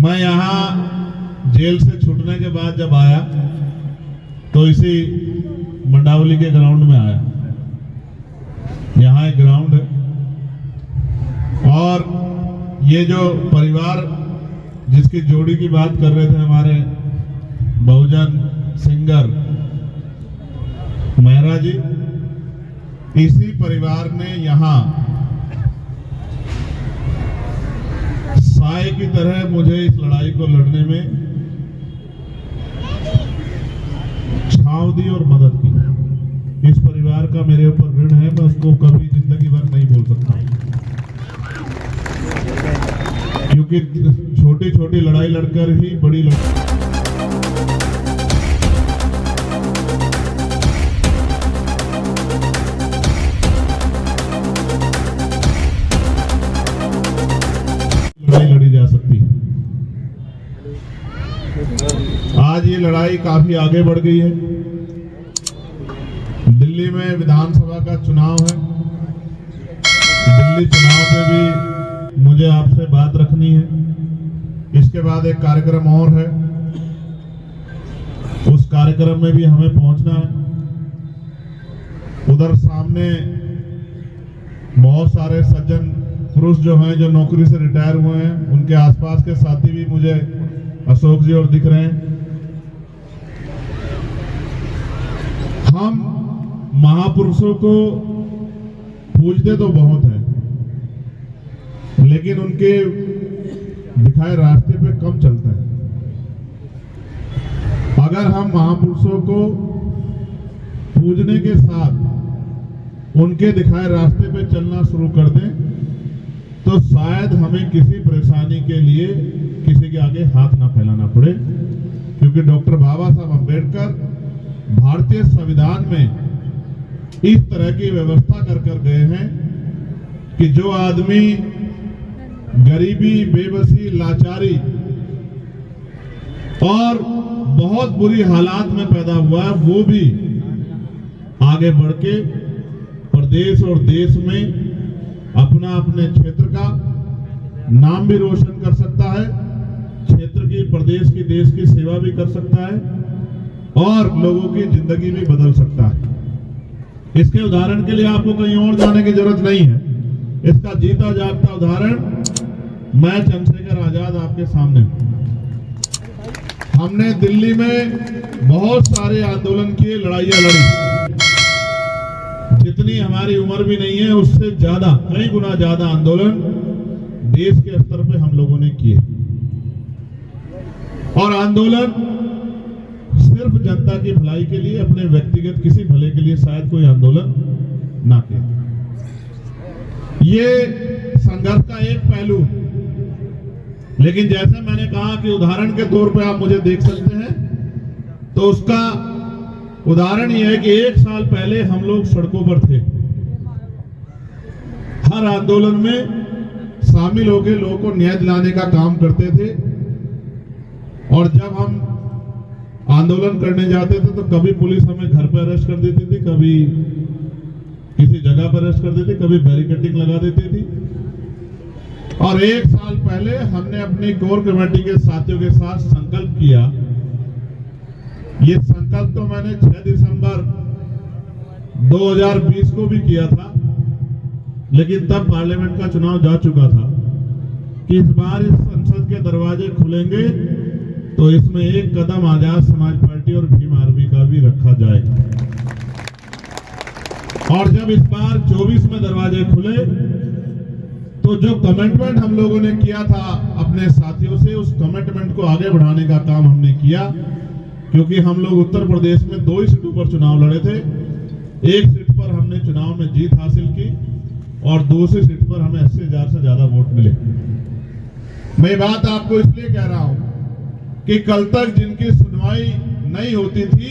मैं यहाँ जेल से छूटने के बाद जब आया तो इसी मंडावली के ग्राउंड में आया। यहाँ एक ग्राउंड है और ये जो परिवार जिसकी जोड़ी की बात कर रहे थे हमारे बहुजन सिंगर मेहरा जी, इसी परिवार ने यहाँ साए की तरह मुझे इस लड़ाई को लड़ने में छांव दी और मदद की। इस परिवार का मेरे ऊपर ऋण है, मैं उसको कभी जिंदगी भर नहीं भूल सकता, क्योंकि छोटी छोटी लड़ाई लड़कर ही बड़ी लड़ाई लड़ी जा सकती है। आज ये लड़ाई काफी आगे बढ़ गई है। दिल्ली में विधानसभा का चुनाव है। दिल्ली चुनाव पे भी मुझे आपसे बात रखनी है। इसके बाद एक कार्यक्रम और है, उस कार्यक्रम में भी हमें पहुंचना है। उधर सामने बहुत सारे सज्जन पुरुष जो हैं, जो नौकरी से रिटायर हुए हैं, उनके आसपास के साथी भी मुझे अशोक जी और दिख रहे हैं। हम महापुरुषों को पूजते तो बहुत हैं, लेकिन उनके दिखाए रास्ते पे कम चलते हैं। अगर हम महापुरुषों को पूजने के साथ उनके दिखाए रास्ते पे चलना शुरू कर दें तो शायद हमें किसी परेशानी के लिए किसी के आगे हाथ ना फैलाना पड़े, क्योंकि डॉक्टर बाबा साहब अम्बेडकर भारतीय संविधान में इस तरह की व्यवस्था कर गए हैं कि जो आदमी गरीबी, बेबसी, लाचारी और बहुत बुरी हालात में पैदा हुआ है, वो भी आगे बढ़ के प्रदेश और देश में अपना अपने क्षेत्र का नाम भी रोशन कर सकता है, क्षेत्र की, प्रदेश की, देश की सेवा भी कर सकता है और लोगों की जिंदगी भी बदल सकता है। इसके उदाहरण के लिए आपको कहीं और जाने की जरूरत नहीं है। इसका जीता जागता उदाहरण मैं चंद्रशेखर आजाद आपके सामने हूं। हमने दिल्ली में बहुत सारे आंदोलन किए, लड़ाइयां लड़ी, जितनी हमारी उम्र भी नहीं है उससे ज्यादा, कई गुना ज्यादा आंदोलन देश के स्तर पे हम लोगों ने किए। और आंदोलन सिर्फ जनता की भलाई के लिए, अपने व्यक्तिगत किसी भले के लिए शायद कोई आंदोलन ना किया। ये संघर्ष का एक पहलू, लेकिन जैसे मैंने कहा कि उदाहरण के तौर पे आप मुझे देख सकते हैं, तो उसका उदाहरण यह है कि 1 साल पहले हम लोग सड़कों पर थे, हर आंदोलन में शामिल होकर लोगों को न्याय दिलाने का काम करते थे। और जब हम आंदोलन करने जाते थे तो कभी पुलिस हमें घर पर अरेस्ट कर देती थी, कभी किसी जगह पर अरेस्ट कर देती थी, कभी बैरिकेडिंग लगा देती थी। और 1 साल पहले हमने अपनी कोर कमेटी के साथियों के साथ संकल्प किया। ये संकल्प तो मैंने 6 दिसंबर 2020 को भी किया था, लेकिन तब पार्लियामेंट का चुनाव जा चुका था कि इस बार इस संसद के दरवाजे खुलेंगे तो इसमें एक कदम आजाद समाज पार्टी और भीम आर्मी का भी रखा जाएगा। और जब इस बार 24 में दरवाजे खुले तो जो कमिटमेंट हम लोगों ने किया था अपने साथियों से, उस कमिटमेंट को आगे बढ़ाने का काम हमने किया। क्योंकि हम लोग उत्तर प्रदेश में 2 ही सीटों पर चुनाव लड़े थे। एक सीट पर हमने चुनाव में जीत हासिल की और दूसरी सीट पर हमें 80,000 से ज्यादा वोट मिले। मैं बात आपको इसलिए कह रहा हूं कि कल तक जिनकी सुनवाई नहीं होती थी,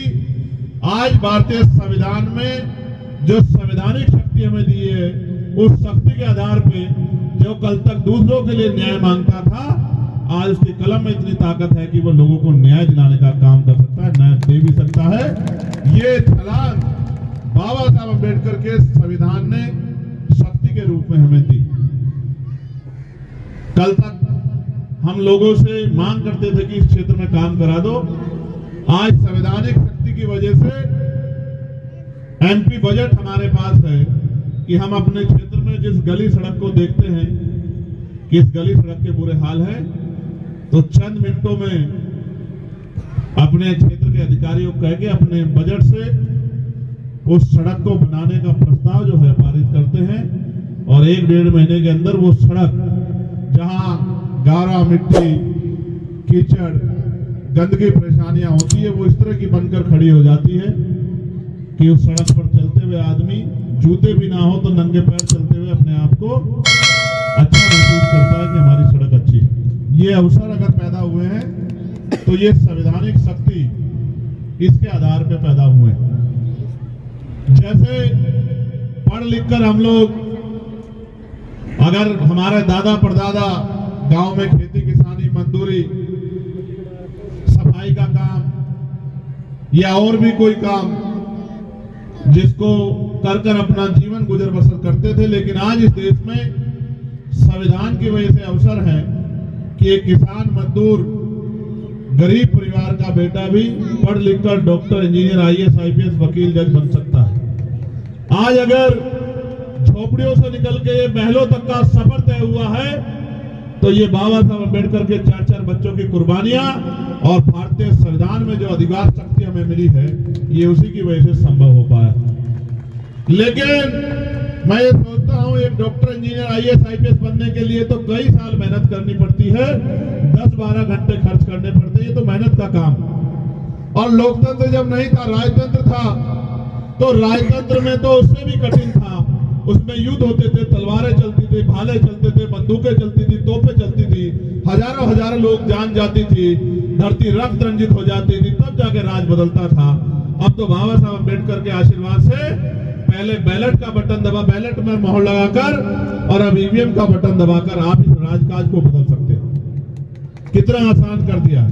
आज भारतीय संविधान में जो संवैधानिक शक्ति हमें दी है, उस शक्ति के आधार पे जो कल तक दूसरों के लिए न्याय मांगता था, आज उसकी कलम में इतनी ताकत है कि वो लोगों को न्याय दिलाने का काम कर सकता है, न्याय दे भी सकता है। ये छलांग बाबा साहब अम्बेडकर के संविधान ने शक्ति के रूप में हमें दी। कल तक हम लोगों से मांग करते थे कि इस क्षेत्र में काम करा दो। आज संवैधानिक शक्ति की वजह से एमपी बजट हमारे पास है कि हम अपने क्षेत्र में जिस गली सड़क को देखते हैं कि इस गली सड़क के बुरे हाल है, तो चंद मिनटों में अपने क्षेत्र के अधिकारियों को कह के अपने बजट से उस सड़क को बनाने का प्रस्ताव जो है पारित करते हैं और 1-1.5 महीने के अंदर वो सड़क जहां गारा, मिट्टी, कीचड़, गंदगी परेशानियां होती है, वो इस तरह की बनकर खड़ी हो जाती है कि उस सड़क पर चलते हुए आदमी जूते भी ना हो तो नंगे पैर चलते हुए अपने आप को अच्छा महसूस करता है कि हमारी सड़क अच्छी है। ये अवसर अगर पैदा हुए हैं तो ये संवैधानिक शक्ति इसके आधार पे पैदा हुए हैं। जैसे पढ़ लिख कर हम लोग, अगर हमारे दादा परदादा गांव में खेती किसानी, मजदूरी, सफाई का काम या और भी कोई काम जिसको कर कर अपना जीवन गुजर बसर करते थे, लेकिन आज इस देश में संविधान की वजह से अवसर है कि एक किसान, मजदूर, गरीब परिवार का बेटा भी पढ़ लिख कर डॉक्टर, इंजीनियर, IAS, IPS, वकील, जज बन सकता है। आज अगर झोपड़ियों से निकल के ये महलों तक का सफर तय हुआ है तो ये बाबा साहब अम्बेडकर के 4-4 बच्चों की कुर्बानियां और भारतीय संविधान में जो अधिकार शक्ति हमें मिली है, ये उसी की वजह से संभव हो पाया। लेकिन मैं ये सोचता हूं, एक डॉक्टर, इंजीनियर, IAS, IPS बनने के लिए तो कई साल मेहनत करनी पड़ती है, 10-12 घंटे खर्च करने पड़ते हैं, ये तो मेहनत का काम। और लोकतंत्र जब नहीं था, राजतंत्र था, तो राजतंत्र में तो उससे भी कठिन था। उसमें युद्ध होते थे, तलवारें चलती थी, भाले चलते थे, बंदूकें चलती थी, तोपें चलती थी, हजारों लोग जान जाती थी, धरती रक्त रंजित हो जाती थी, तब जाके राज बदलता था। अब तो बाबा साहब अम्बेडकर के आशीर्वाद से पहले बैलेट का बटन दबा, बैलेट में मोहर लगाकर, और अब EVM का बटन दबाकर आप इस राजकाज को बदल सकते हो। कितना आसान कर दिया।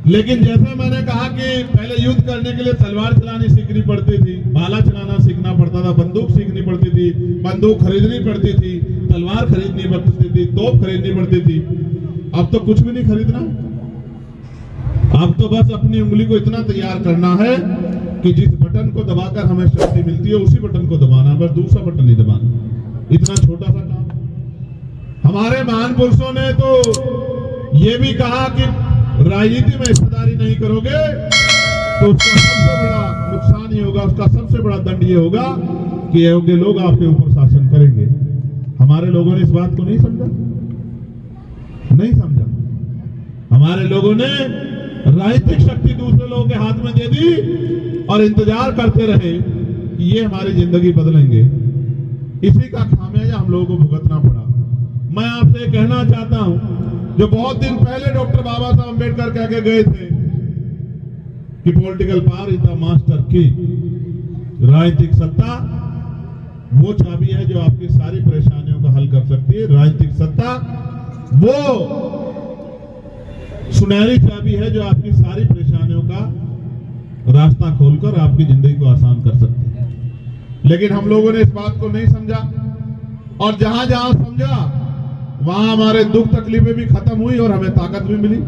लेकिन जैसे मैंने कहा कि पहले युद्ध करने के लिए तलवार चलानी सीखनी पड़ती थी, भाला चलाना सीखना पड़ता था, बंदूक सीखनी पड़ती थी, बंदूक खरीदनी पड़ती थी, तलवार खरीदनी पड़ती थी, तोप खरीदनी पड़ती थी। अब तो कुछ भी नहीं खरीदना, अब तो बस अपनी उंगली को इतना तैयार करना है कि जिस बटन को दबाकर हमें शक्ति मिलती है उसी बटन को दबाना, बस दूसरा बटन नहीं दबाना। इतना छोटा सा काम। हमारे महान पुरुषों ने तो ये भी कहा कि राजनीति में हिस्सेदारी नहीं करोगे तो उसका सबसे बड़ा नुकसान ही होगा, उसका सबसे बड़ा दंड ये होगा कि अयोग्य लोग आपके ऊपर शासन करेंगे। हमारे लोगों ने इस बात को नहीं समझा, नहीं समझा। हमारे लोगों ने राजनीतिक शक्ति दूसरे लोगों के हाथ में दे दी और इंतजार करते रहे कि ये हमारी जिंदगी बदलेंगे। इसी का खामियाजा हम लोगों को भुगतना पड़ा। मैं आपसे कहना चाहता हूं, जो बहुत दिन पहले डॉक्टर बाबा साहब अम्बेडकर कह के गए थे कि political power is the master की, राजनीतिक सत्ता वो चाबी है जो आपकी सारी परेशानियों का हल कर सकती है। राजनीतिक सत्ता वो सुनहरी चाबी है जो आपकी सारी परेशानियों का रास्ता खोलकर आपकी जिंदगी को आसान कर सकती है। लेकिन हम लोगों ने इस बात को नहीं समझा, और जहां जहां समझा वहां हमारे दुख तकलीफें भी खत्म हुई और हमें ताकत भी मिली।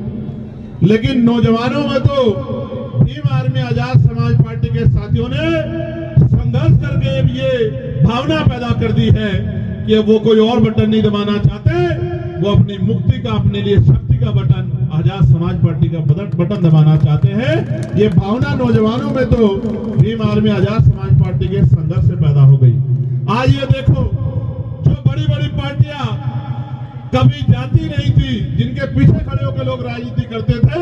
लेकिन नौजवानों में तो भीम आर्मी आजाद समाज पार्टी के साथियों ने संघर्ष करके ये भावना पैदा कर दी है कि वो कोई और बटन नहीं दबाना चाहते, वो अपनी मुक्ति का, अपने लिए शक्ति का बटन, आजाद समाज पार्टी का बटन दबाना चाहते हैं। ये भावना नौजवानों में तो भीम आर्मी आजाद समाज पार्टी के संघर्ष से पैदा हो गई। आज ये देखो, जो बड़ी बड़ी पार्टियां कभी जाती नहीं थी, जिनके पीछे खड़े होकर लोग राजनीति करते थे,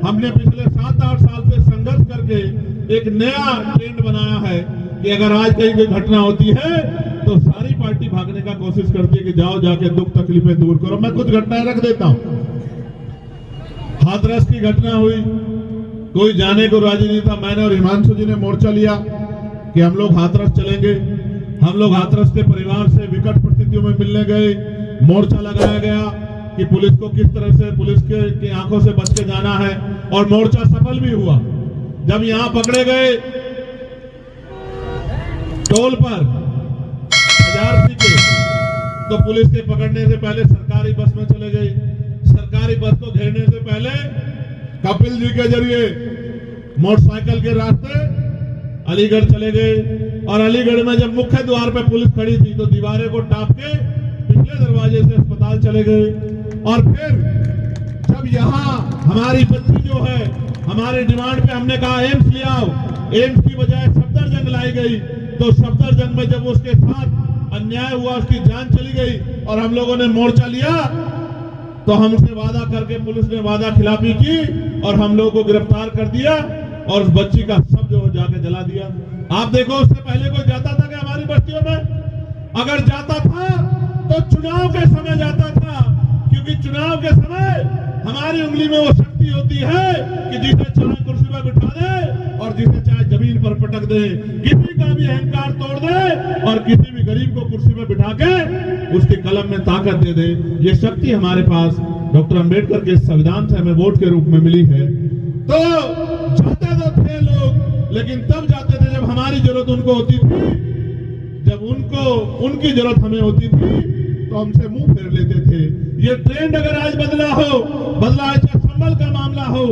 हमने पिछले 7-8 साल से संघर्ष करके एक नया ट्रेंड बनाया है कि अगर आज कहीं कोई घटना होती है तो सारी पार्टी भागने का कोशिश करती है कि जाओ जाके दुख तकलीफें दूर करो। मैं कुछ घटनाएं रख देता हूं। हाथरस की घटना हुई, कोई जाने को राजी नहीं था। मैंने और हिमांशु जी ने मोर्चा लिया कि हम लोग हाथरस चलेंगे। हम लोग हाथरस के परिवार से विकट परिस्थितियों में मिलने गए, मोर्चा लगाया गया कि पुलिस को किस तरह से, पुलिस के आंखों से बच के जाना है, और मोर्चा सफल भी हुआ। जब यहां पकड़े गए टोल पर हजार के, तो पुलिस के पकड़ने से पहले सरकारी बस में चले गए, हमारी बस को घेरने से पहले कपिल जी के जरिए मोटरसाइकिल के रास्ते अलीगढ़ चले गए और अलीगढ़ में जब मुख्य द्वार पे पुलिस खड़ी थी तो दीवारें को टाप के पिछले दरवाजे से अस्पताल चले गए। और फिर जब यहाँ हमारी बच्ची जो है हमारे डिमांड पे हमने कहा एम्स ले आओ, एम्स की बजाय सफदरजंग लाई गई, तो सफदरजंग में जब उसके साथ अन्याय हुआ, उसकी जान चली गई और हम लोगों ने मोर्चा लिया, तो हमसे वादा करके पुलिस ने वादा खिलाफी की और हम लोगों को गिरफ्तार कर दिया और उस बच्ची का सब जो जाके जला दिया। आप देखो उससे पहले कोई जाता था क्या हमारी बस्तियों में? अगर जाता था तो चुनाव के समय जाता था, क्योंकि चुनाव के समय हमारी उंगली में वो शक्ति होती है कि जिसे चाहे कुर्सी पर बिठा दे और जिसे चाहे जमीन पर पटक दे, किसी का भी अहंकार तोड़ दे और किसी भी गरीब को कुर्सी पर बिठा के उसके कलम में ताकत दे दे। ये शक्ति हमारे पास डॉक्टर अंबेडकर के संविधान से हमें वोट के रूप में मिली है। तो जाते तो थे लोग, लेकिन तब जाते थे जब हमारी जरूरत उनको होती थी, जब उनकी जरूरत हमें होती थी तो हमसे मुंह फेर लेते थे। ये ट्रेंड अगर आज बदला है, चाहे संभल का मामला हो,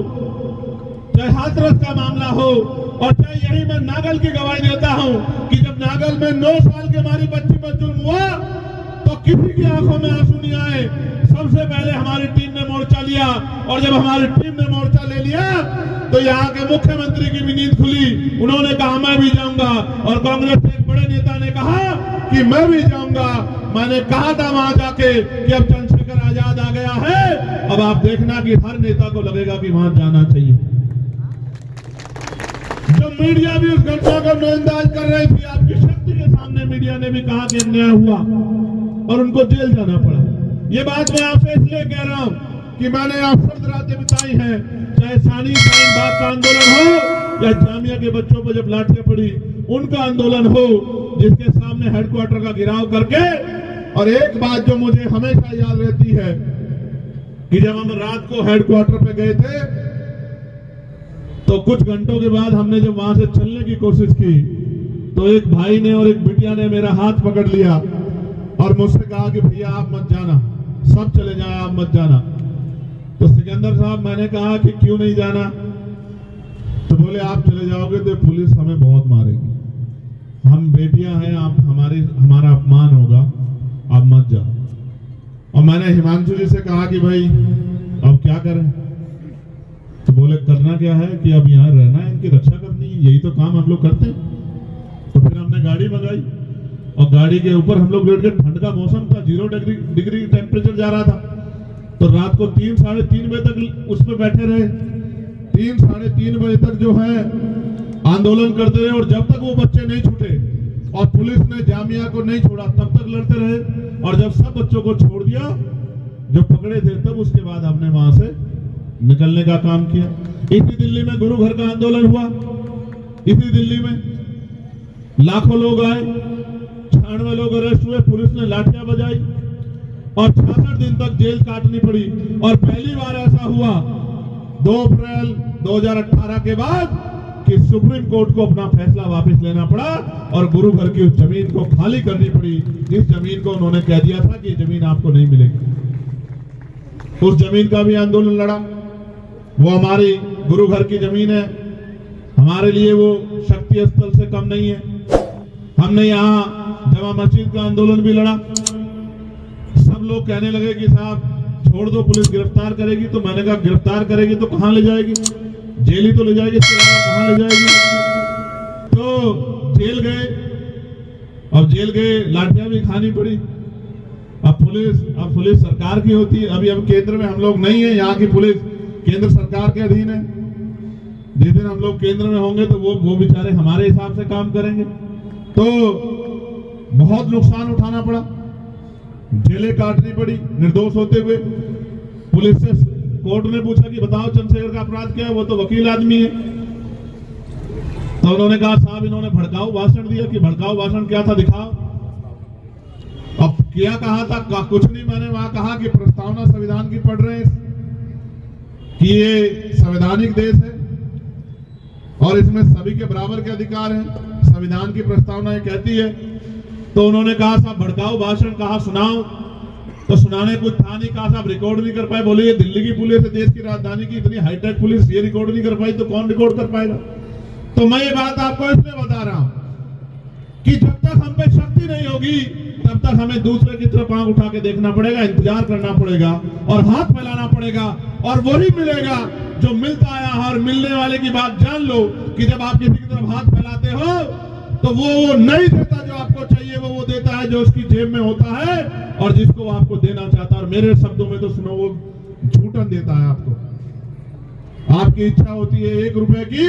चाहे हाथरस का मामला हो, और चाहे यही मैं नागल की गवाही देता हूं कि जब नागल में 9 साल की हमारी बच्ची पर जुल्म हुआ तो किसी की आंखों में आंसू नहीं आए। सबसे पहले हमारी टीम ने मोर्चा लिया और जब हमारी टीम ने मोर्चा ले लिया तो यहाँ के मुख्यमंत्री की भी नींद खुली। उन्होंने कहा मैं भी जाऊंगा, और कांग्रेस के एक बड़े नेता ने कहा कि मैं भी जाऊंगा। मैंने कहा था वहां जाके कि अब चंद्रशेखर आजाद आ गया है, अब आप देखना कि हर नेता को लगेगा कि वहां जाना चाहिए। जो मीडिया भी उस घटना का नजरअंदाज कर रही थी, आपकी शक्ति के सामने मीडिया ने भी कहा कि अन्याय हुआ और उनको जेल जाना पड़ा। ये बात मैं आपसे इसलिए कह रहा हूं कि मैंने अफसर रातें बिताई हैं, चाहे सानी साइन बाग का आंदोलन हो या जामिया के बच्चों पर जब लाठियां पड़ी उनका आंदोलन हो, जिसके सामने हेडक्वार्टर का घेराव करके। और एक बात जो मुझे हमेशा याद रहती है कि जब हम रात को हेडक्वार्टर पे गए थे तो कुछ घंटों के बाद हमने जब वहां से चलने की कोशिश की तो एक भाई ने और एक बिटिया ने मेरा हाथ पकड़ लिया और मुझसे कहा कि भैया आप मत जाना, सब चले जाए, आप मत जाना। तो सिकंदर साहब, मैंने कहा कि क्यों नहीं जाना? तो बोले आप चले जाओगे तो पुलिस हमें बहुत मारेगी, हम बेटियां हैं, आप हमारा अपमान होगा, आप मत जाओ। और मैंने हिमांशु जी से कहा कि भाई अब क्या करें? तो बोले करना क्या है कि अब यहाँ रहना है, इनकी रक्षा करनी है, यही तो काम हम लोग करते हैं। तो फिर हमने गाड़ी मंगाई और गाड़ी के ऊपर हम लोग बैठ के, ठंड का मौसम था, 0 डिग्री टेम्परेचर जा रहा था, तो रात को 3 साढ़े 3 बजे तक उस पर बैठे रहे। 3 साढ़े 3 बजे तक जो है आंदोलन करते रहे और जब तक वो बच्चे नहीं छूटे और पुलिस ने जामिया को नहीं छोड़ा तब तक लड़ते रहे। और जब सब बच्चों को छोड़ दिया, जो पकड़े थे, तब उसके बाद हमने वहां से निकलने का काम किया। इसी दिल्ली में गुरु घर का आंदोलन हुआ, इसी दिल्ली में लाखों लोग आए, 96 लोग अरेस्ट हुए, पुलिस ने लाठियां बजाई और 66 दिन तक जेल काटनी पड़ी। और पहली बार ऐसा हुआ 2 अप्रैल 2018 के बाद कि सुप्रीम कोर्ट को अपना फैसला वापस लेना पड़ा और गुरु घर की उस जमीन को खाली करनी पड़ी, जिस जमीन को उन्होंने कह दिया था कि जमीन आपको नहीं मिलेगी। उस जमीन का भी आंदोलन लड़ा। वो हमारी गुरु घर की जमीन है, हमारे लिए वो शक्ति स्थल से कम नहीं है। हमने यहाँ जमा मस्जिद का आंदोलन भी लड़ा। सब लोग कहने लगे कि साहब छोड़ दो, पुलिस गिरफ्तार करेगी। तो मैंने कहा गिरफ्तार करेगी तो कहां ले जाएगी? जेल ही तो ले जाएगी, इसके अलावा कहां ले जाएगी? तो जेल गए, अब जेल गए, लाठियां भी खानी पड़ी। अब पुलिस सरकार की होती है। अभी हम केंद्र में हम लोग नहीं है, यहाँ की पुलिस केंद्र सरकार के अधीन है। जिस दिन हम लोग केंद्र में होंगे तो वो बेचारे हमारे हिसाब से काम करेंगे। तो बहुत नुकसान उठाना पड़ा, जेलें काटनी पड़ी निर्दोष होते हुए। पुलिस से कोर्ट ने पूछा कि बताओ चंद्रशेखर का अपराध क्या है? वो तो वकील आदमी है। तो उन्होंने कहा साहब इन्होंने भड़काऊ भाषण दिया। कि भड़काऊ भाषण क्या था, दिखाओ। अब क्या कहा था? कुछ नहीं। मैंने वहां कहा कि प्रस्तावना संविधान की पढ़ रहे हैं कि ये संवैधानिक देश है और इसमें सभी के बराबर के अधिकार हैं, संविधान की प्रस्तावना ये कहती है। तो उन्होंने कहा साहब भड़काऊ भाषण कहा, सुनाओ। तो सुनाने कुछ था नहीं, कहा साहब रिकॉर्ड नहीं कर पाए। बोले ये दिल्ली की पुलिस है, देश की राजधानी की इतनी हाईटेक पुलिस, ये रिकॉर्ड नहीं कर पाई तो कौन रिकॉर्ड कर पाएगा। तो मैं ये बात आपको इसलिए बता रहा हूं कि जब तक हम पे शक्ति नहीं होगी तब तक हमें दूसरे की तरफ आंख उठा के देखना पड़ेगा, इंतजार करना पड़ेगा और हाथ फैलाना पड़ेगा, और वही मिलेगा जो मिलता आया है। और मिलने वाले की बात जान लो कि जब आप किसी की तरफ हाथ फैलाते हो तो वो नहीं देता जो आपको चाहिए, वो देता है जो उसकी जेब में होता है और जिसको वो आपको देना चाहता है। और मेरे शब्दों में तो सुनो, वो झूठन देता है आपको। आपकी इच्छा होती है 1 रुपए की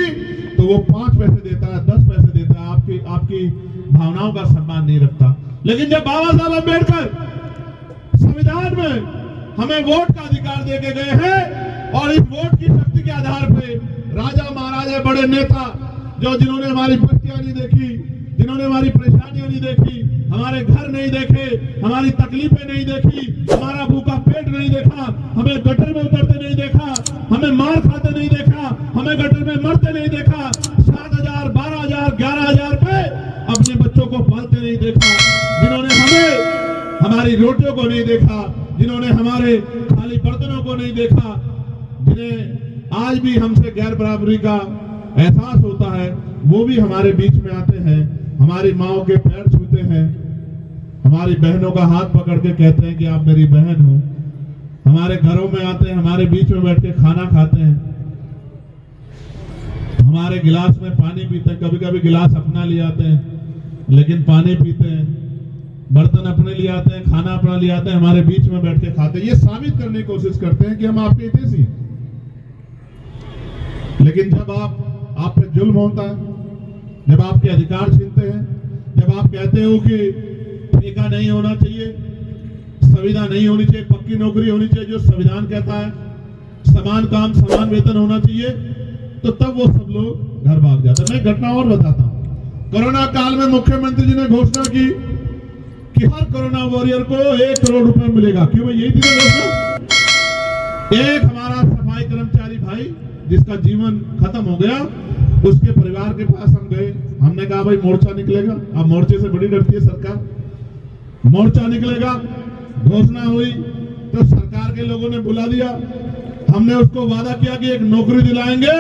तो वो 5 पैसे देता है, 10 पैसे देता है, आपकी भावनाओं का सम्मान नहीं रखता। लेकिन जब बाबा साहब अम्बेडकर संविधान में हमें वोट का अधिकार देके गए हैं और इस वोट की शक्ति के आधार पे राजा महाराजा बड़े नेता जिन्होंने हमारी बस्तियां नहीं देखी, जिन्होंने हमारी परेशानियां नहीं देखी, हमारे घर नहीं देखे, हमारी तकलीफें नहीं देखी, हमारा भूखा पेट नहीं देखा, हमें गटर में उतरते नहीं देखा, हमें मार खाते नहीं देखा, हमें गटर में मरते नहीं देखा, 7,000, 12,000, 11,000 पे अपने बच्चों को पालते नहीं देखा, जिन्होंने हमें हमारी रोटियों को नहीं देखा, जिन्होंने हमारे खाली बर्तनों को नहीं देखा, जिन्हें आज भी हमसे गैर बराबरी का एहसास होता है, वो भी हमारे बीच में आते हैं, हमारी माओ के पैर छूते हैं, हमारी बहनों का हाथ पकड़ के कहते हैं कि आप मेरी बहन हो, हमारे घरों में आते हैं, हमारे बीच में बैठ के खाना खाते हैं, हमारे गिलास में पानी पीते हैं। कभी कभी गिलास अपना ले आते हैं लेकिन पानी पीते हैं, बर्तन अपने ले आते हैं, खाना अपना ले आते हैं, हमारे बीच में बैठ के खाते हैं। ये साबित करने की कोशिश करते हैं कि हम आपके हितैषी हैं। लेकिन जब आप पे जुल्म होता है, जब आपके अधिकार छीनते हैं, जब आप कहते हो कि ठेका नहीं होना चाहिए, संविदा नहीं होनी चाहिए, पक्की नौकरी होनी चाहिए जो संविधान कहता है, समान काम समान वेतन होना चाहिए, तो तब वो सब लोग घर भाग जाते हैं। मैं घटना और बताता हूं। कोरोना काल में मुख्यमंत्री जी ने घोषणा की कि हर कोरोना वॉरियर को 1 करोड़ रुपए मिलेगा। क्यों भाई, यही थी ना घोषणा। एक हमारा सफाई कर्मचारी भाई जिसका जीवन खत्म हो गया, उसके परिवार के पास हम गए, हमने कहा भाई मोर्चा निकलेगा। अब मोर्चे से बड़ी डरती है सरकार, मोर्चा निकलेगा। घोषणा हुई तो सरकार के लोगों ने बुला दिया, हमने उसको वादा किया कि एक नौकरी दिलाएंगे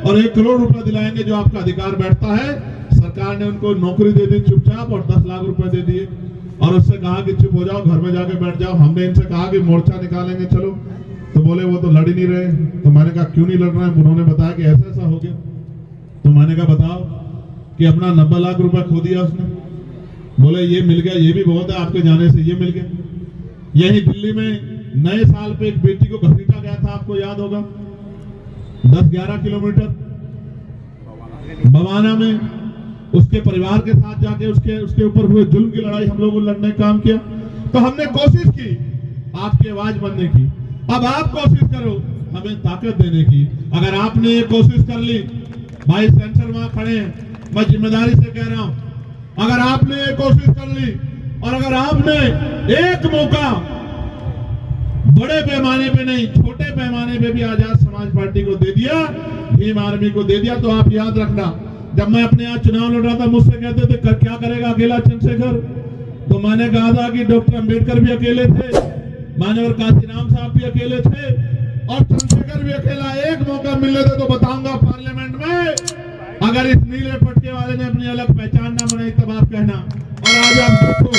और 1 करोड़ रुपए दिलाएंगे जो आपका अधिकार बैठता है। सरकार ने उनको नौकरी दे दी चुपचाप और 10 लाख रुपए दे दिए और उससे कहा कि चुप हो जाओ, घर में जाके बैठ जाओ। हमने इनसे कहा कि मोर्चा निकालेंगे चलो, तो बोले वो तो लड़ ही नहीं रहे। तो मैंने कहा क्यों नहीं लड़ रहे हैं? उन्होंने बताया कि ऐसा ऐसा हो गया। तो मैंने कहा बताओ कि अपना 90 लाख रुपए खो दिया उसने। बोले ये मिल गया, ये भी बहुत है, आपके जाने से ये मिल गया। यही दिल्ली में नए साल पे एक बेटी को घसीटा गया था, आपको याद होगा, 10-11 किलोमीटर बवाना में उसके परिवार के साथ जाके उसके ऊपर हुए जुल्म की लड़ाई हम लोगों ने लड़ने का काम किया। तो हमने कोशिश की आपकी आवाज बनने की। अब आप कोशिश करो हमें ताकत देने की। अगर आपने ये कोशिश कर ली, भाई सेंसर वहां खड़े हैं, मैं जिम्मेदारी से कह रहा हूं, अगर आपने ये कोशिश कर ली और अगर आपने एक मौका बड़े पैमाने पे नहीं छोटे पैमाने पे भी आजाद समाज पार्टी को दे दिया, भीम आर्मी को दे दिया, तो आप याद रखना, जब मैं अपने यहाँ चुनाव लड़ रहा था मुझसे कहते थे क्या करेगा अकेला चंद्रशेखर, तो मैंने कहा था कि डॉक्टर अंबेडकर भी अकेले थे, मानवर काशीराम साहब भी अकेले थे और चंद्रशेखर भी अकेला। एक मौका मिलने दे तो बताऊंगा पार्लियामेंट में, अगर इस नीले पटके वाले ने अपनी अलग पहचान ना बनाई तब आप कहना। और आज आप देखो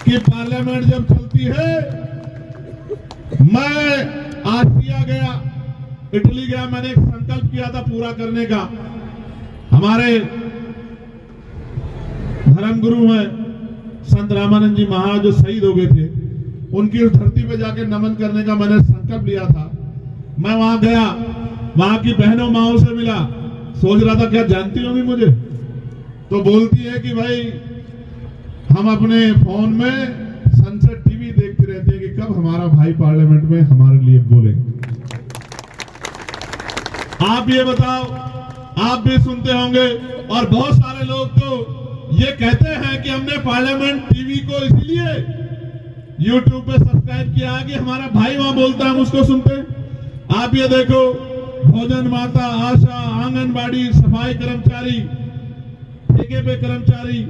कि पार्लियामेंट जब चलती है, मैं आसिया गया, इटली गया, मैंने एक संकल्प किया था पूरा करने का। हमारे धर्मगुरु हैं संत रामानंद जी महाराज जो शहीद हो गए थे, उनकी उस धरती पे जाके नमन करने का मैंने संकल्प लिया था। मैं वहां गया, वहां की बहनों माओ से मिला, सोच रहा था क्या जानती होंगी मुझे, तो बोलती है कि भाई हम अपने फोन में सनसेट टीवी देखती रहती है कि कब हमारा भाई पार्लियामेंट में हमारे लिए बोलेगा। आप ये बताओ, आप भी सुनते होंगे और बहुत सारे लोग तो ये कहते हैं कि हमने पार्लियामेंट टीवी को इसलिए यूट्यूब पे सब्सक्राइब किया कि हमारा भाई वहां बोलता है, हम उसको सुनते हैं। आप ये देखो, भोजन माता, आशा, आंगनबाड़ी, सफाई कर्मचारी, ठेके पे कर्मचारी,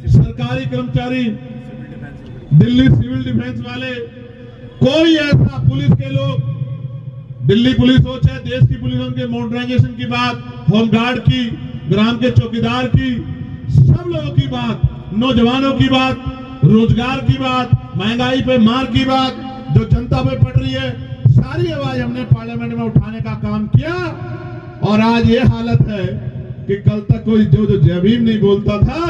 सरकारी कर्मचारी, दिल्ली सिविल डिफेंस वाले, कोई ऐसा पुलिस के लोग, दिल्ली पुलिस हो चाहे देश की पुलिस, उनके मॉडर्नाइजेशन की बात, होमगार्ड की, ग्राम के चौकीदार की, सब लोगों की बात, नौजवानों की बात, रोजगार की बात, महंगाई पे मार की बात, जो जनता पे पड़ रही है, सारी आवाज हमने पार्लियामेंट में उठाने का काम किया। और आज ये हालत है कि कल तक कोई जो जय भीम नहीं बोलता था,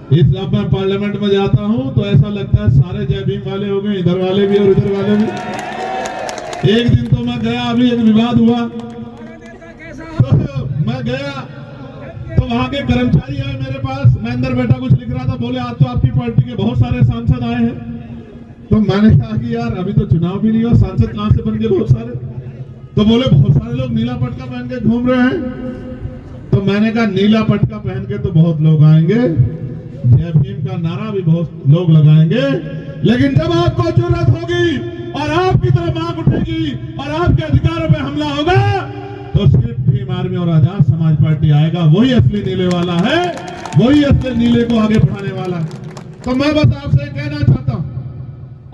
अब मैं पार्लियामेंट में जाता हूं तो ऐसा लगता है सारे जय भीम वाले हो गए, इधर वाले भी और इधर वाले भी। एक दिन तो मैं गया, अभी एक विवाद हुआ तो मैं गया तो वहां के कर्मचारी आए मेरे पास, मैं अंदर बैठा कुछ लिख रहा था, बोले आज तो आपकी पार्टी के बहुत सारे सांसद आए हैं। तो मैंने कहा कि यार अभी तो चुनाव भी नहीं हुआ, सांसद कहां से बन गए बहुत सारे? तो बोले बहुत सारे लोग नीला पटका पहन के घूम रहे हैं। तो मैंने कहा नीला पटका पहन के तो बहुत लोग आएंगे, जय भीम का नारा भी बहुत लोग लगाएंगे, लेकिन जब आपको जरूरत होगी और आपकी तरफ आंख उठेगी और आपके अधिकारों पे हमला होगा तो सिर्फ भीम आर्मी और आजाद समाज पार्टी आएगा। वही असली नीले वाला है, वही असली नीले को आगे बढ़ाने वाला है। तो मैं बस आपसे कहना चाहता हूं,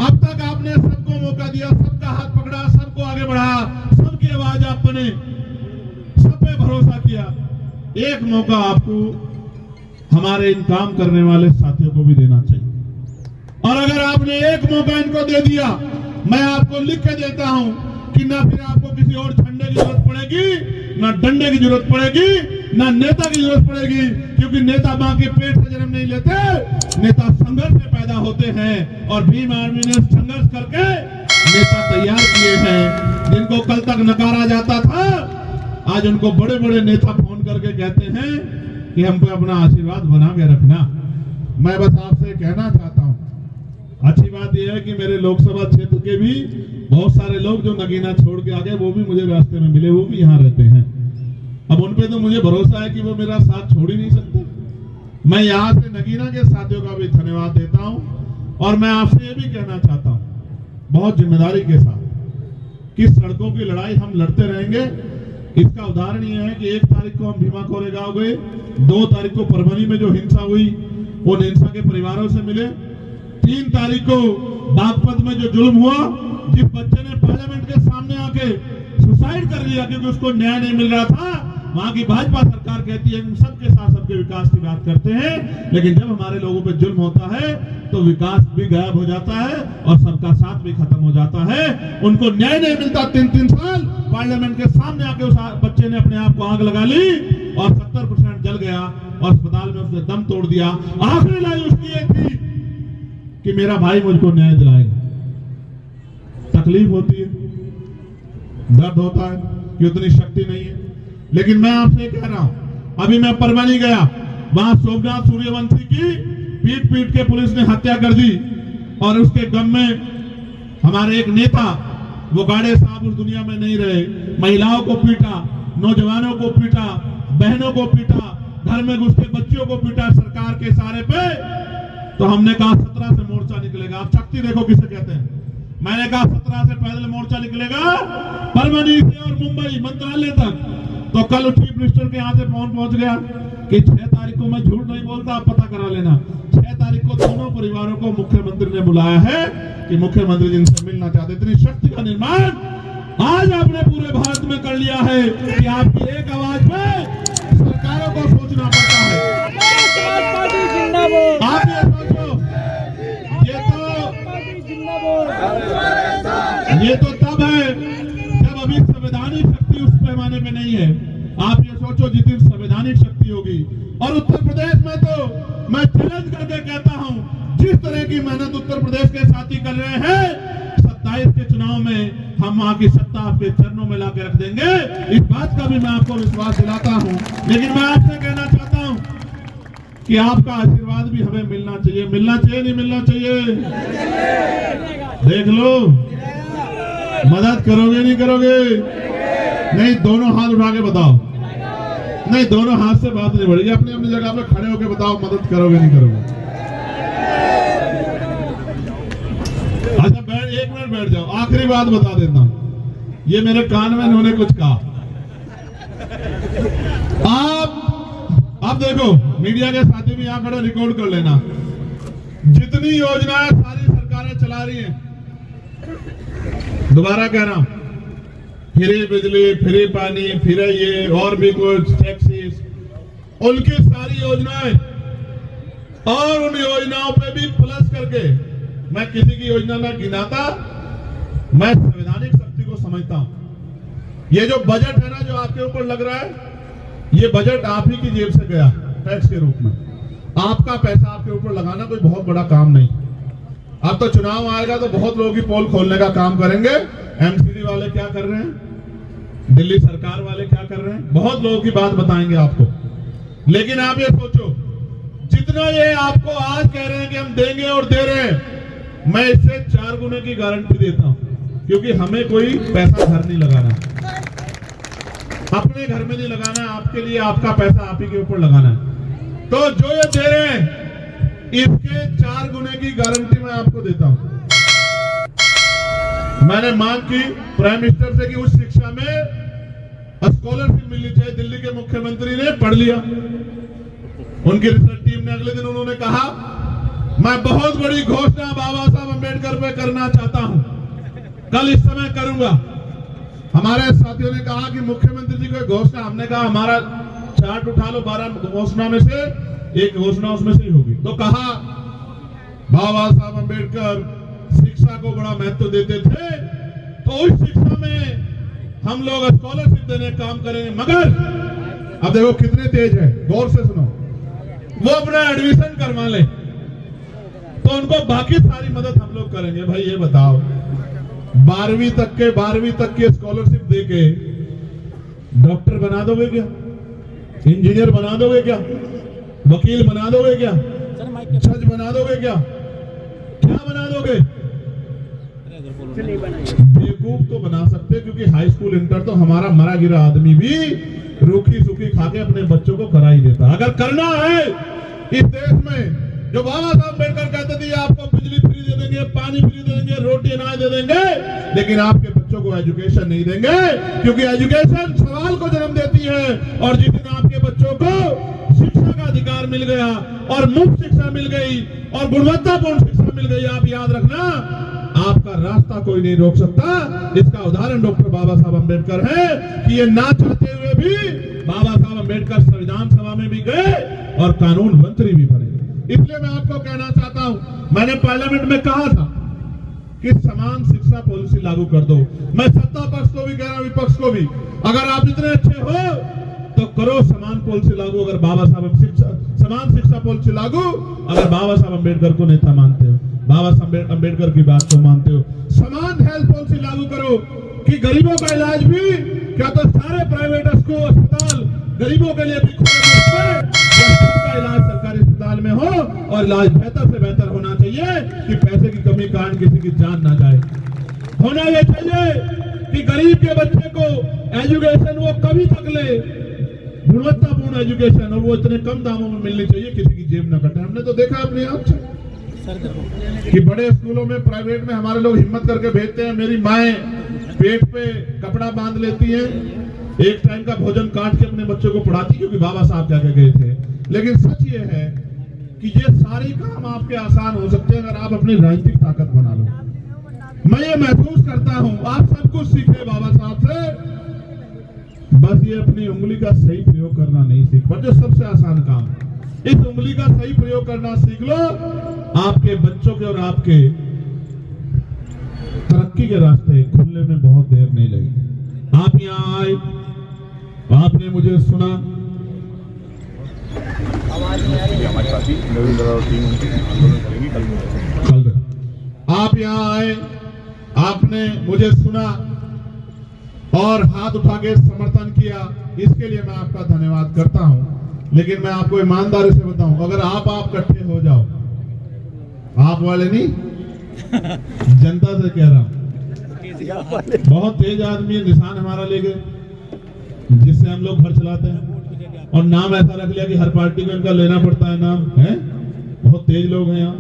अब तक आपने सबको मौका दिया, सबका हाथ पकड़ा, सबको आगे बढ़ाया, सबकी आवाज आपने सब पे भरोसा किया। एक मौका आपको हमारे इन काम करने वाले साथियों को भी देना चाहिए। और अगर आपने एक मौका इनको दे दिया, मैं आपको लिख के देता हूं कि ना फिर आपको किसी और झंडे की जरूरत पड़ेगी, ना डंडे की जरूरत पड़ेगी, ना नेता की जरूरत पड़ेगी, क्योंकि नेता मां के पेट से जन्म नहीं लेते, नेता संघर्ष से पैदा होते हैं। और भीम आर्मी ने संघर्ष करके नेता तैयार किए हैं, जिनको कल तक नकारा जाता था, आज उनको बड़े बड़े नेता फोन करके कहते हैं कि हमको अपना आशीर्वाद बना के रखना। मैं बस आपसे कहना चाहता हूं, अच्छी बात यह है कि मेरे लोकसभा क्षेत्र के भी बहुत सारे लोग जो नगीना छोड़ के आ गए, वो भी मुझे रास्ते में मिले, वो भी यहाँ रहते हैं। अब उन पे तो मुझे भरोसा है कि वो मेरा साथ छोड़ ही नहीं सकते। मैं यहाँ से नगीना के साथियों का भी धन्यवाद देता हूँ। और मैं आपसे ये भी कहना चाहता हूँ बहुत जिम्मेदारी के साथ कि सड़कों की लड़ाई हम लड़ते रहेंगे। इसका उदाहरण यह है कि 1 तारीख को हम भीमा कोरेगांव गए, 2 तारीख को परभनी में जो हिंसा हुई उन हिंसा के परिवारों से मिले, 3 तारीख को बागपत में जो जुल्म हुआ, जिस बच्चे ने पार्लियामेंट के सामने आके सुसाइड कर लिया क्योंकि उसको न्याय नहीं मिल रहा था, वहां की भाजपा सरकार कहती है हम सबके साथ सबके विकास की बात करते हैं, लेकिन जब हमारे लोगों पे जुल्म होता है तो विकास भी गायब हो जाता है और सबका साथ भी खत्म हो जाता है। उनको न्याय नहीं मिलता। 3-3 साल पार्लियामेंट के सामने आके उस बच्चे ने अपने आप को आग लगा ली और 70% जल गया और अस्पताल में उसने दम तोड़ दिया। आखिरी लाइन उसकी ये थी कि मेरा भाई मुझको न्याय दिलाएगा। तकलीफ होती है, दर्द होता है कि उतनी शक्ति नहीं है, लेकिन मैं आपसे कह रहा हूं, अभी मैं परभनी गया, वहां सोमनाथ सूर्यवंशी की पीट पीट के पुलिस ने हत्या कर दी और उसके गम में हमारे एक नेता वो गाड़े साहब उस दुनिया में नहीं रहे, महिलाओं को पीटा, नौजवानों को पीटा, बहनों को पीटा, घर में घुस के बच्चियों को पीटा सरकार के इशारे पे। तो हमने कहा 17 से मोर्चा निकलेगा। आप शक्ति देखो किसे कहते हैं। मैंने कहा 17 से पैदल मोर्चा निकलेगा परभनी से और मुंबई मंत्रालय तक। तो कल चीफ मिनिस्टर के यहाँ से फोन पहुंच गया कि 6 तारीख को, मैं झूठ नहीं बोलता, आप पता करा लेना, 6 तारीख को दोनों परिवारों को मुख्यमंत्री ने बुलाया है कि मुख्यमंत्री जिनसे मिलना चाहते। इतनी शक्ति का निर्माण आज आपने पूरे भारत में कर लिया है कि आपकी एक आवाज पे सरकारों को सोचना पड़ता है। आप ये सोचो, ये तो तब है जब अभी संवैधानिक शक्ति उस पैमाने पे नहीं है। आप ये सोचो जितनी संवैधानिक शक्ति होगी। और उत्तर प्रदेश में तो मैं चैलेंज करके कहता हूं, जिस तरह की मेहनत उत्तर प्रदेश के साथी कर रहे हैं, 27 के चुनाव में हम वहां की सत्ता आपके चरणों में लाकर रख देंगे। इस बात का भी मैं आपको विश्वास दिलाता हूं। लेकिन मैं आपसे कहना चाहता हूं कि आपका आशीर्वाद भी हमें मिलना चाहिए। मिलना चाहिए, नहीं मिलना चाहिए? देख लो, मदद करोगे नहीं करोगे? नहीं, दोनों हाथ उठा के बताओ। नहीं, दोनों हाथ से बात नहीं बढ़ेगी। अपनी अपनी जगह पे खड़े होके बताओ मदद करोगे नहीं करोगे? अच्छा बैठ, 1 मिनट बैठ जाओ। आखिरी बात बता देता हूं, ये मेरे कान में इन्होंने कुछ कहा। आप देखो, मीडिया के साथी भी यहाँ खड़े, रिकॉर्ड कर लेना। जितनी योजनाएं सारी सरकारें चला रही हैं, दोबारा कह रहा हूं, फ्री बिजली, फ्री पानी, फ्री ये और भी कुछ टैक्सीज, उनकी सारी योजनाएं और उन योजनाओं पे भी प्लस करके, मैं किसी की योजना ना गिनाता, मैं संवैधानिक शक्ति को समझता हूं। ये जो बजट है ना जो आपके ऊपर लग रहा है, ये बजट आप ही की जेब से गया टैक्स के रूप में। आपका पैसा आपके ऊपर लगाना कोई बहुत बड़ा काम नहीं। अब तो चुनाव आएगा तो बहुत लोगों की पोल खोलने का काम करेंगे। एमसीडी वाले क्या कर रहे हैं, दिल्ली सरकार वाले क्या कर रहे हैं, बहुत लोगों की बात बताएंगे आपको। लेकिन आप ये सोचो, जितना ये आपको आज कह रहे हैं कि हम देंगे और दे रहे हैं, मैं इससे 4 गुने की गारंटी देता हूं, क्योंकि हमें कोई पैसा घर नहीं लगाना, अपने घर में नहीं लगाना, आपके लिए आपका पैसा आप ही के ऊपर लगाना है। तो जो ये दे रहे हैं, इसके 4 गुने की गारंटी मैं आपको देता हूं। मैंने मांग की प्राइम मिनिस्टर से कि उस शिक्षा में स्कॉलरशिप मिलनी चाहिए। दिल्ली के मुख्यमंत्री ने पढ़ लिया, उनकी रिसर्च टीम ने अगले दिन उन्होंने कहा, मैं बहुत बड़ी घोषणा बाबा साहब अम्बेडकर पे करना चाहता हूं, कल इस समय करूंगा। हमारे साथियों ने कहा कि मुख्यमंत्री जी को घोषणा, हमने कहा हमारा चार्ट उठा लो, 12 घोषणा में से एक घोषणा उसमें से ही होगी। तो कहा बाबा साहब अम्बेडकर शिक्षा को बड़ा महत्व देते थे, तो उस शिक्षा में हम लोग स्कॉलरशिप देने का काम करेंगे। मगर अब देखो कितने तेज है, गौर से सुनो, वो अपना एडमिशन करवा ले तो उनको बाकी सारी मदद हम लोग करेंगे। भाई ये बताओ, 12वीं तक के स्कॉलरशिप देके डॉक्टर बना दोगे क्या, इंजीनियर बना दोगे क्या, वकील बना दोगे क्या, जज बना दोगे क्या, क्या बना दोगे? बेवकूफ तो बना सकते, क्योंकि हाई स्कूल इंटर तो हमारा मरा गिरा आदमी भी रूखी सूखी खा के अपने बच्चों को करा ही देता। अगर करना है इस देश में, जो बाबा साहब अम्बेडकर कहते थे आपको बिजली फ्री दे देंगे, पानी फ्री दे देंगे, रोटी अनाज दे देंगे, लेकिन आपके बच्चों को एजुकेशन नहीं देंगे, क्योंकि एजुकेशन सवाल को जन्म देती है। और जिस दिन आपके बच्चों को शिक्षा का अधिकार मिल गया और मुफ्त शिक्षा मिल गई और गुणवत्तापूर्ण शिक्षा मिल गई, आप याद रखना, आपका रास्ता कोई नहीं रोक सकता। इसका उदाहरण डॉक्टर बाबा साहब अम्बेडकर है कि ये ना चाहते हुए भी बाबा साहब अम्बेडकर संविधान सभा में भी गए और कानून मंत्री भी बने। इसलिए मैं आपको कहना चाहता हूं, मैंने पार्लियामेंट में कहा था कि समान शिक्षा पॉलिसी लागू कर दो। मैं सत्ता पक्ष को भी कह रहा हूं, विपक्ष को भी, अगर आप इतने अच्छे हो तो करो समान पॉलिसी लागू। अगर बाबा साहब समान शिक्षा पॉलिसी लागू, अगर बाबा साहब अम्बेडकर को नेता मानते हो, बाबा साहब अम्बेडकर की बात को मानते हो, समान हेल्थ पॉलिसी लागू करो कि गरीबों का इलाज भी, क्या तो सारे प्राइवेट स्कूल अस्पताल गरीबों के लिए भी खुले सबका इलाज सरकारी अस्पताल में हो और इलाज बेहतर से बेहतर होना चाहिए कि पैसे की कमी कारण किसी की जान ना जाए। होना यह चाहिए कि गरीब के बच्चे को एजुकेशन वो कभी तक ले, गुणवत्तापूर्ण एजुकेशन, और वो इतने कम दामों में मिलनी चाहिए किसी की जेब न कटे। हमने तो देखा अपने आप से कि बड़े स्कूलों में, प्राइवेट में हमारे लोग हिम्मत करके भेजते हैं। मेरी माएं पेट पे कपड़ा बांध लेती हैं, एक टाइम का भोजन काट के अपने बच्चों को पढ़ाती, क्योंकि बाबा साहब क्या कह गए थे। लेकिन सच ये है कि ये सारे काम आपके आसान हो सकते हैं अगर आप अपनी राजनीतिक ताकत बना लो। मैं ये महसूस करता हूं, आप सब कुछ सीखे बाबा साहब से, बस ये अपनी उंगली का सही प्रयोग करना नहीं सीख पाते। जो सबसे आसान काम, इस उंगली का सही प्रयोग करना सीख लो, आपके बच्चों के और आपके तरक्की के रास्ते खुलने में बहुत देर नहीं लगेगी। आप यहाँ आए, आपने मुझे सुना, आप यहाँ आए, आपने मुझे सुना और हाथ उठा के समर्थन किया, इसके लिए मैं आपका धन्यवाद करता हूं। लेकिन मैं आपको ईमानदारी से बताऊं, अगर आप इकट्ठे हो जाओ, आप वाले नहीं, जनता से कह रहा हूं, बहुत तेज आदमी है, निशान हमारा ले गए जिससे हम लोग घर चलाते हैं, और नाम ऐसा रख लिया कि हर पार्टी में इनका लेना पड़ता है नाम, है बहुत तेज लोग हैं यहाँ।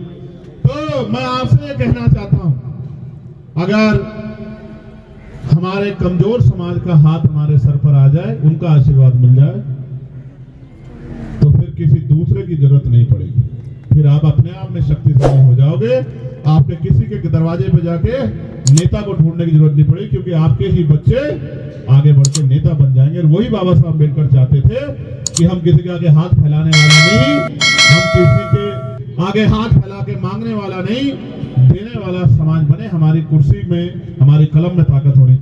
तो मैं आपसे ये कहना चाहता हूं, अगर हमारे कमजोर समाज का हाथ हमारे सर पर आ जाए, उनका आशीर्वाद मिल जाए, तो फिर किसी दूसरे की जरूरत नहीं पड़ेगी। फिर आप अपने आप में शक्तिशाली हो जाओगे। आपके किसी के दरवाजे पे जाके नेता को ढूंढने की जरूरत नहीं पड़ेगी, क्योंकि आपके ही बच्चे आगे बढ़ के नेता बन जाएंगे। और वही बाबा साहब अम्बेडकर चाहते थे कि हम किसी के आगे हाथ फैलाने वाला नहीं, हम किसी के आगे हाथ फैला के मांगने वाला नहीं, देने वाला समाज बने। हमारी कुर्सी में, हमारी कलम में ताकत होनी चाहिए।